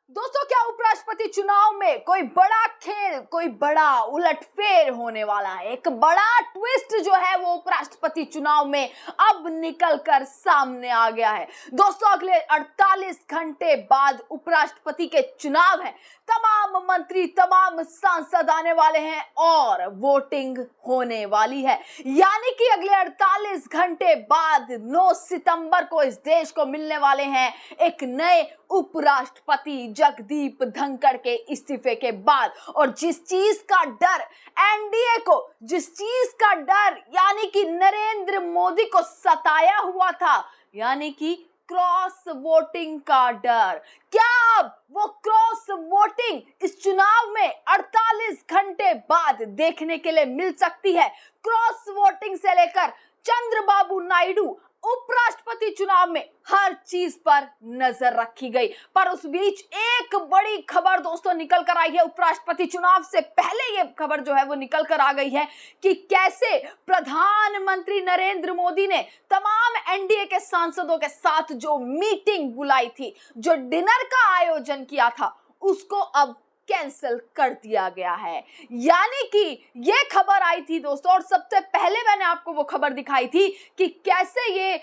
दोस्तों, क्या उपराष्ट्रपति चुनाव में कोई बड़ा खेल, कोई बड़ा उलटफेर होने वाला है? एक बड़ा ट्विस्ट जो है वो उपराष्ट्रपति चुनाव में अब निकल कर सामने आ गया है। दोस्तों, अगले 48 घंटे बाद उपराष्ट्रपति के चुनाव है। तमाम मंत्री, तमाम सांसद आने वाले हैं और वोटिंग होने वाली है। यानी कि अगले 48 घंटे बाद 9 सितंबर को इस देश को मिलने वाले हैं एक नए उपराष्ट्रपति जगदीप धनखड़ के इस्तीफे के बाद। और जिस चीज का डर एनडीए को, जिस चीज का डर यानी कि नरेंद्र मोदी को सताया हुआ था, यानी कि क्रॉस वोटिंग का डर, क्या अब वो क्रॉस वोटिंग इस चुनाव में 48 घंटे बाद देखने के लिए मिल सकती है? क्रॉस वोटिंग से लेकर चंद्रबाबू नायडू उपराष्ट्रपति चुनाव में हर चीज पर नजर रखी गई। पर उस बीच एक बड़ी खबर दोस्तों निकल कर आई है। उपराष्ट्रपति चुनाव से पहले ये खबर जो है वो निकल कर आ गई है कि कैसे प्रधानमंत्री नरेंद्र मोदी ने तमाम एनडीए के सांसदों के साथ जो मीटिंग बुलाई थी, जो डिनर का आयोजन किया था, उसको अब कैंसिल कर दिया गया है। यानी कि ये खबर आई थी दोस्तों, और सबसे पहले मैंने आपको वो खबर दिखाई थी कि कैसे ये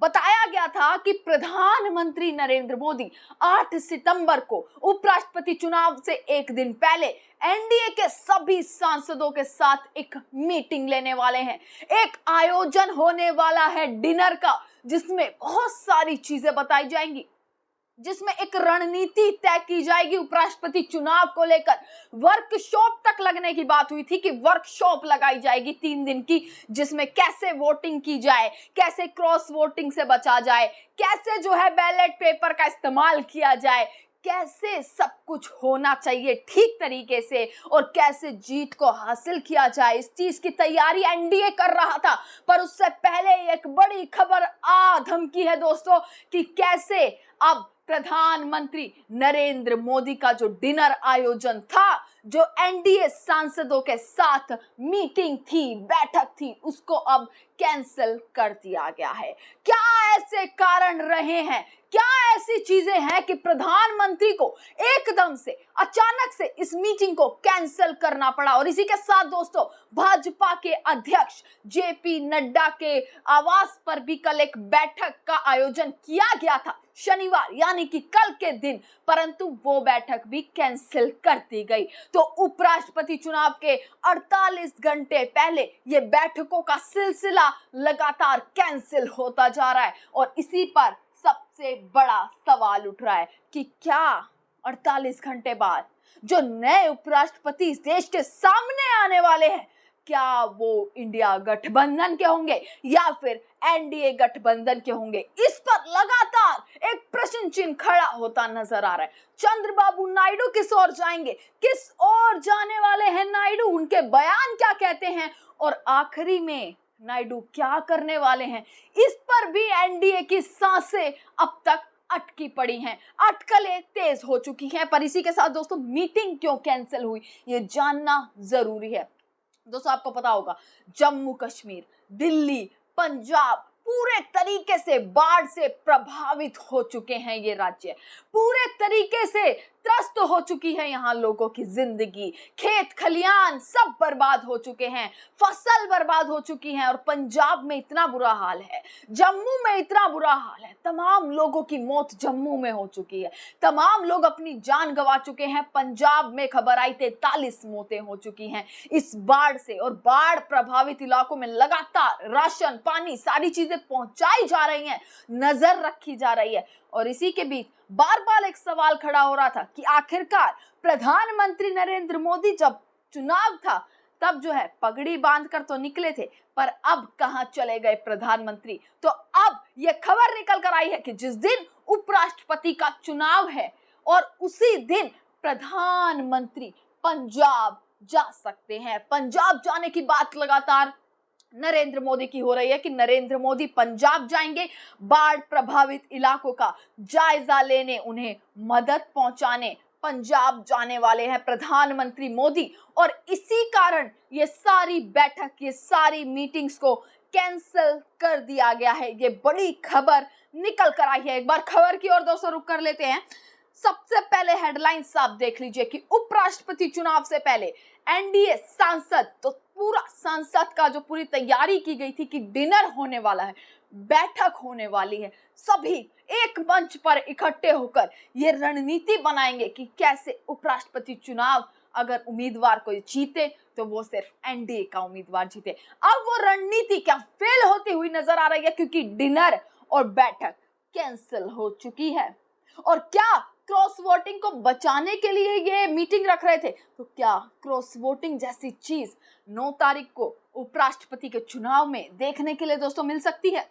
बताया गया था कि प्रधानमंत्री नरेंद्र मोदी 8 सितंबर को उपराष्ट्रपति चुनाव से एक दिन पहले एनडीए के सभी सांसदों के साथ एक मीटिंग लेने वाले हैं। एक आयोजन होने वाला है डिनर का, जिसमें बहुत सारी चीजें बताई जाएंगी, जिसमें एक रणनीति तय की जाएगी उपराष्ट्रपति चुनाव को लेकर। वर्कशॉप तक लगने की बात हुई थी कि वर्कशॉप लगाई जाएगी 3 दिन की, जिसमें कैसे वोटिंग की जाए, कैसे क्रॉस वोटिंग से बचा जाए, कैसे जो है बैलेट पेपर का इस्तेमाल किया जाए, कैसे सब कुछ होना चाहिए ठीक तरीके से, और कैसे जीत को हासिल किया जाए। इस चीज की तैयारी एनडीए कर रहा था। पर उससे पहले एक बड़ी खबर आ धमकी है दोस्तों कि कैसे अब प्रधानमंत्री नरेंद्र मोदी का जो डिनर आयोजन था, जो एनडीए सांसदों के साथ मीटिंग थी, बैठक थी, उसको अब कैंसिल कर दिया गया है। क्या ऐसे कारण रहे हैं, क्या ऐसी चीजें हैं कि प्रधानमंत्री को एकदम से अचानक से इस मीटिंग को कैंसिल करना पड़ा? और इसी के साथ दोस्तों, भाजपा के अध्यक्ष जेपी नड्डा के आवास पर भी कल एक बैठक का आयोजन किया गया था, शनिवार यानी कि कल के दिन, परंतु वो बैठक भी कैंसिल कर दी गई। तो उपराष्ट्रपति चुनाव के 48 घंटे पहले ये बैठकों का सिलसिला लगातार कैंसिल होता जा रहा है। और इसी पर सबसे बड़ा सवाल उठ रहा है कि क्या 48 घंटे बाद जो नए उपराष्ट्रपति इस देश के सामने आने वाले हैं, क्या वो इंडिया गठबंधन के होंगे या फिर एनडीए गठबंधन के होंगे? इस पर लगातार एक प्रश्न चिन्ह खड़ा होता नजर आ रहा है। चंद्रबाबू नायडू किस ओर जाएंगे, किस ओर जाने वाले हैं नायडू, उनके बयान क्या कहते हैं, और आखिरी में नायडू क्या करने वाले हैं? इस पर भी एनडीए की सांसें अब तक अटकी पड़ी हैं, अटकलें तेज हो चुकी हैं। पर इसी के साथ दोस्तों, मीटिंग क्यों कैंसिल हुई ये जानना जरूरी है। दोस्तों, आपको पता होगा जम्मू कश्मीर, दिल्ली, पंजाब पूरे तरीके से बाढ़ से प्रभावित हो चुके हैं। ये राज्य पूरे तरीके से त्रस्त हो चुकी है। यहाँ लोगों की जिंदगी, खेत खलियान सब बर्बाद हो चुके हैं, फसल बर्बाद हो चुकी है। और पंजाब में इतना बुरा हाल है, जम्मू में इतना बुरा हाल है, तमाम लोगों की मौत जम्मू में हो चुकी है, तमाम लोग अपनी जान गंवा चुके हैं। पंजाब में खबर आई 43 मौतें हो चुकी हैं इस बाढ़ से। और बाढ़ प्रभावित इलाकों में लगातार राशन, पानी, सारी चीजें पहुंचाई जा रही हैं, नजर रखी जा रही है। और इसी के बीच बार बार एक सवाल खड़ा हो रहा था कि आखिरकार प्रधानमंत्री नरेंद्र मोदी जब चुनाव था तब जो है पगड़ी बांधकर तो निकले थे, पर अब कहां चले गए प्रधानमंत्री? तो अब यह खबर निकल कर आई है कि जिस दिन उपराष्ट्रपति का चुनाव है और उसी दिन प्रधानमंत्री पंजाब जा सकते हैं। पंजाब जाने की बात लगातार नरेंद्र मोदी की हो रही है कि नरेंद्र मोदी पंजाब जाएंगे, बाढ़ प्रभावित इलाकों का जायजा लेने, उन्हें मदद पहुंचाने पंजाब जाने वाले हैं प्रधानमंत्री मोदी। और इसी कारण ये सारी बैठक, ये सारी मीटिंग्स को कैंसिल कर दिया गया है। ये बड़ी खबर निकल कर आई है। एक बार खबर की ओर दोस्तों रुख कर लेते हैं। सबसे पहले हेडलाइंस आप देख लीजिए कि उपराष्ट्रपति चुनाव से पहले एनडीए सांसद, तो पूरा संसद का जो पूरी तैयारी की गई थी कि डिनर होने वाला है, बैठक होने वाली है, सभी एक मंच पर इकट्ठे होकर ये रणनीति बनाएंगे कि कैसे उपराष्ट्रपति चुनाव अगर उम्मीदवार कोई जीते तो वो सिर्फ एनडीए का उम्मीदवार जीते। अब वो रणनीति क्या फेल होती हुई नजर आ रही है, क्योंकि डिनर और बैठक कैंसिल हो चुकी है। और क्या क्रॉस वोटिंग को बचाने के लिए ये मीटिंग रख रहे थे, तो क्या क्रॉस वोटिंग जैसी चीज 9 तारीख को उपराष्ट्रपति के चुनाव में देखने के लिए दोस्तों मिल सकती है।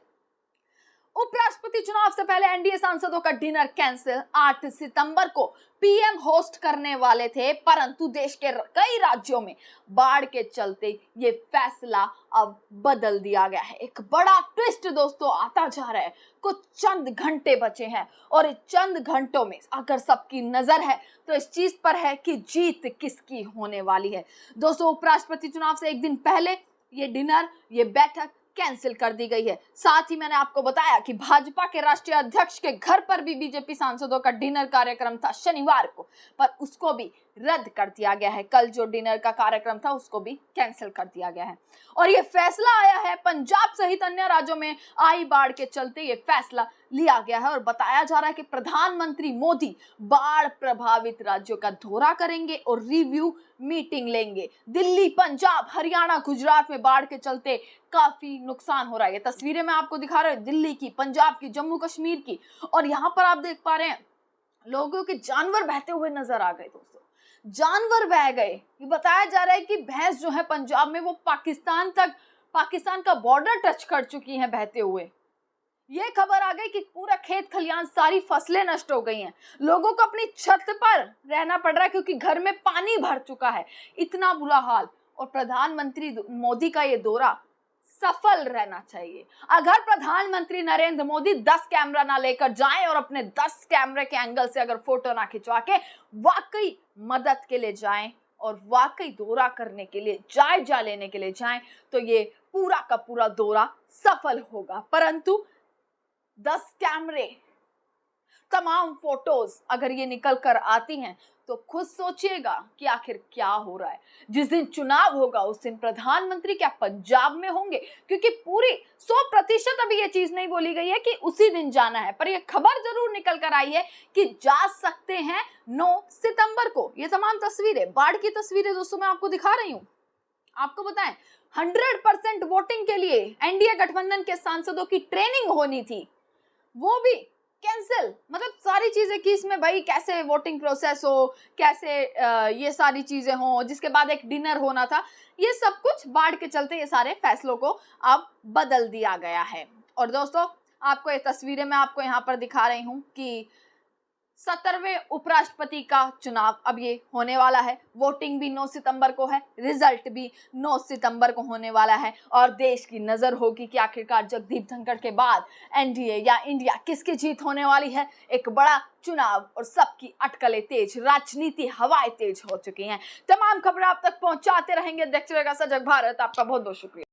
उपराष्ट्रपति चुनाव से पहले एनडीए सांसदों का डिनर कैंसिल। 8 सितंबर को पीएम होस्ट करने वाले थे, परंतु देश के कई राज्यों में बाढ़ के चलते ये फैसला अब बदल दिया गया है। एक बड़ा ट्विस्ट दोस्तों आता जा रहा है। कुछ चंद घंटे बचे हैं और इस चंद घंटों में अगर सबकी नजर है तो इस चीज पर है कि जीत किसकी होने वाली है। दोस्तों, उपराष्ट्रपति चुनाव से एक दिन पहले ये डिनर, ये बैठक कैंसिल कर दी गई है। साथ ही मैंने आपको बताया कि भाजपा के राष्ट्रीय अध्यक्ष के घर पर भी बीजेपी सांसदों का डिनर कार्यक्रम था शनिवार को, पर उसको भी रद्द कर दिया गया है। कल जो डिनर का कार्यक्रम था उसको भी कैंसिल कर दिया गया है। और ये फैसला आया है पंजाब सहित अन्य राज्यों में आई बाढ़ के चलते ये फैसला लिया गया है। और बताया जा रहा है कि प्रधानमंत्री मोदी बाढ़ प्रभावित राज्यों का दौरा करेंगे और रिव्यू मीटिंग लेंगे। दिल्ली, पंजाब, हरियाणा, गुजरात में बाढ़ के चलते काफी नुकसान हो रहा है। ये तस्वीरें मैं आपको दिखा रहा हूं, दिल्ली की, पंजाब की, जम्मू कश्मीर की। और यहाँ पर आप देख पा रहे हैं लोगों के जानवर बहते हुए नजर आ गए। दोस्तों, जानवर बह गए। ये बताया जा रहा है कि भैंस जो है पंजाब में वो पाकिस्तान का बॉर्डर टच कर चुकी हैं बहते हुए। ये खबर आ गई कि पूरा खेत खलियान, सारी फसलें नष्ट हो गई हैं। लोगों को अपनी छत पर रहना पड़ रहा है क्योंकि घर में पानी भर चुका है। इतना बुरा हाल। और प्रधानमंत्री मोदी का ये दौरा सफल रहना चाहिए। अगर प्रधानमंत्री नरेंद्र मोदी 10 कैमरा ना लेकर जाएं और अपने 10 कैमरे के एंगल से अगर फोटो ना खिंचवा के वाकई मदद के लिए जाएं और वाकई दौरा करने के लिए, जायजा लेने के लिए जाएं, तो ये पूरा का पूरा दौरा सफल होगा। परंतु 10 कैमरे, तमाम फोटोज अगर ये निकल कर आती हैं तो खुद सोचिएगा कि आखिर क्या हो रहा है। जिस दिन चुनाव होगा उस दिन प्रधानमंत्री क्या पंजाब में होंगे? क्योंकि पूरी 100% अभी ये चीज नहीं बोली गई है कि उसी दिन जाना है, पर यह खबर जरूर निकल कर आई है कि जा सकते हैं 9 सितंबर को। ये तमाम तस्वीरें, बाढ़ की तस्वीरें दोस्तों मैं आपको दिखा रही हूँ। आपको बताएं 100% वोटिंग के लिए एनडीए गठबंधन के सांसदों की ट्रेनिंग होनी थी, वो भी कैंसिल। मतलब सारी चीजें कि इसमें भाई कैसे वोटिंग प्रोसेस हो, कैसे ये सारी चीजें हो, जिसके बाद एक डिनर होना था, ये सब कुछ बाढ़ के चलते ये सारे फैसलों को अब बदल दिया गया है। और दोस्तों, आपको ये तस्वीरें मैं आपको यहाँ पर दिखा रही हूँ कि 17वें उपराष्ट्रपति का चुनाव अब ये होने वाला है। वोटिंग भी 9 सितंबर को है, रिजल्ट भी 9 सितंबर को होने वाला है। और देश की नजर होगी कि आखिरकार जगदीप धनखड़ के बाद एनडीए या इंडिया किसकी जीत होने वाली है। एक बड़ा चुनाव और सबकी अटकलें तेज, राजनीति हवाएं तेज हो चुकी हैं। तमाम खबरें आप तक पहुंचाते रहेंगे। देखते रहिएगा सजग भारत। आपका बहुत बहुत शुक्रिया।